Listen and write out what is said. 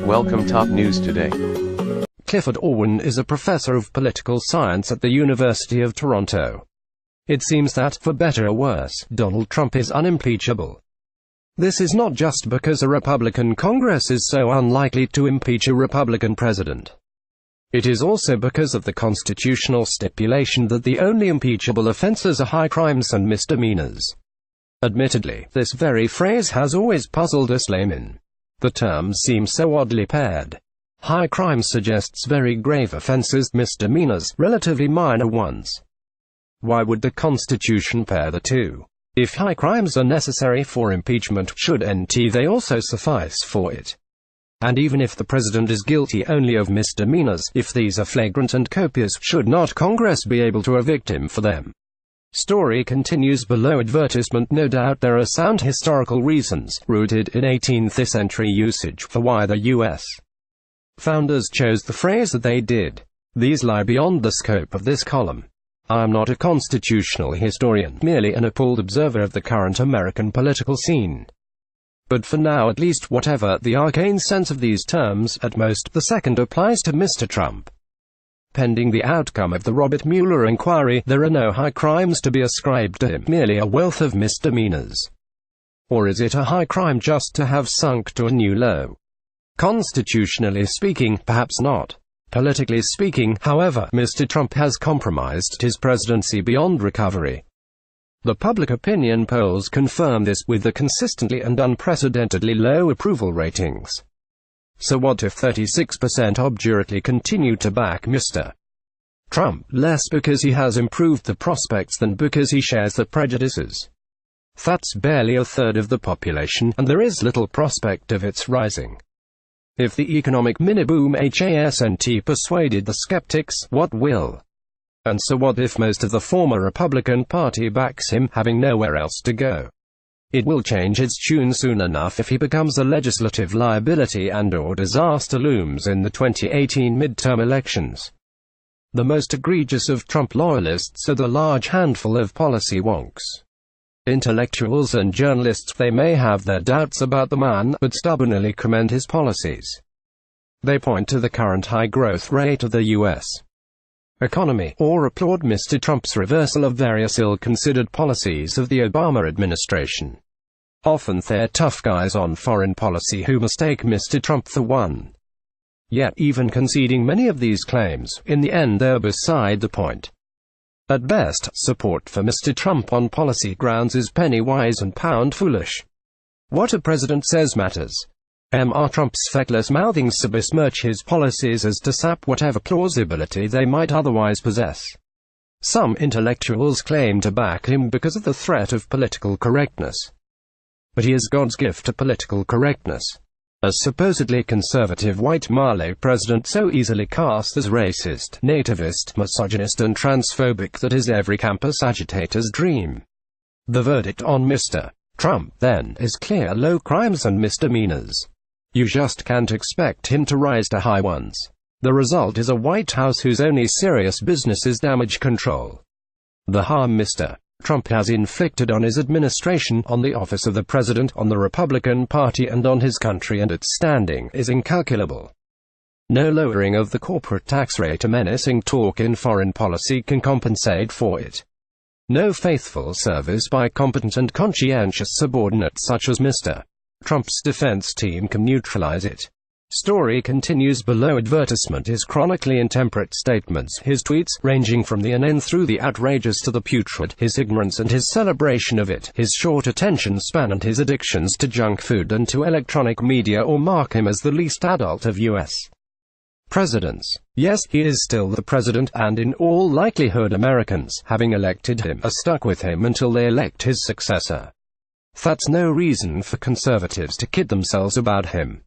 Welcome top news today. Clifford Orwin is a professor of political science at the University of Toronto. It seems that, for better or worse, Donald Trump is unimpeachable. This is not just because a Republican Congress is so unlikely to impeach a Republican president. It is also because of the constitutional stipulation that the only impeachable offenses are high crimes and misdemeanors. Admittedly, this very phrase has always puzzled us laymen. The terms seem so oddly paired. High crime suggests very grave offenses, misdemeanors, relatively minor ones. Why would the Constitution pair the two? If high crimes are necessary for impeachment, shouldn't they also suffice for it? And even if the president is guilty only of misdemeanors, if these are flagrant and copious, should not Congress be able to evict him for them? Story continues below advertisement. No doubt there are sound historical reasons, rooted in 18th century usage, for why the U.S. founders chose the phrase that they did. These lie beyond the scope of this column. I am not a constitutional historian, merely an appalled observer of the current American political scene. But for now at least, whatever the arcane sense of these terms, at most, the second applies to Mr. Trump. Pending the outcome of the Robert Mueller inquiry, there are no high crimes to be ascribed to him, merely a wealth of misdemeanors. Or is it a high crime just to have sunk to a new low? Constitutionally speaking, perhaps not. Politically speaking, however, Mr. Trump has compromised his presidency beyond recovery. The public opinion polls confirm this, with the consistently and unprecedentedly low approval ratings. So what if 36% obdurately continue to back Mr. Trump, less because he has improved the prospects than because he shares the prejudices? That's barely a third of the population, and there is little prospect of its rising. If the economic mini-boom hasn't persuaded the skeptics, what will? And so what if most of the former Republican Party backs him, having nowhere else to go? It will change its tune soon enough if he becomes a legislative liability and/or disaster looms in the 2018 midterm elections. The most egregious of Trump loyalists are the large handful of policy wonks. Intellectuals and journalists, they may have their doubts about the man, but stubbornly commend his policies. They point to the current high growth rate of the U.S. economy, or applaud Mr. Trump's reversal of various ill-considered policies of the Obama administration. Often they're tough guys on foreign policy who mistake Mr. Trump for one. Yet, even conceding many of these claims, in the end they're beside the point. At best, support for Mr. Trump on policy grounds is penny-wise and pound-foolish. What a president says matters. Trump's feckless mouthings besmirch his policies as to sap whatever plausibility they might otherwise possess. Some intellectuals claim to back him because of the threat of political correctness. But he is God's gift to political correctness. A supposedly conservative white Malay president so easily cast as racist, nativist, misogynist and transphobic that is every campus agitator's dream. The verdict on Mr. Trump, then, is clear: low crimes and misdemeanors. You just can't expect him to rise to high ones. The result is a White House whose only serious business is damage control. The harm Mr. Trump has inflicted on his administration, on the office of the president, on the Republican Party and on his country and its standing, is incalculable. No lowering of the corporate tax rate or menacing talk in foreign policy can compensate for it. No faithful service by competent and conscientious subordinates such as Mr. Trump's defense team can neutralize it. Story continues below advertisement. His chronically intemperate statements, his tweets, ranging from the inane through the outrageous to the putrid, his ignorance and his celebration of it, his short attention span and his addictions to junk food and to electronic media, all mark him as the least adult of U.S. presidents. Yes, he is still the president, and in all likelihood Americans, having elected him, are stuck with him until they elect his successor. That's no reason for conservatives to kid themselves about him.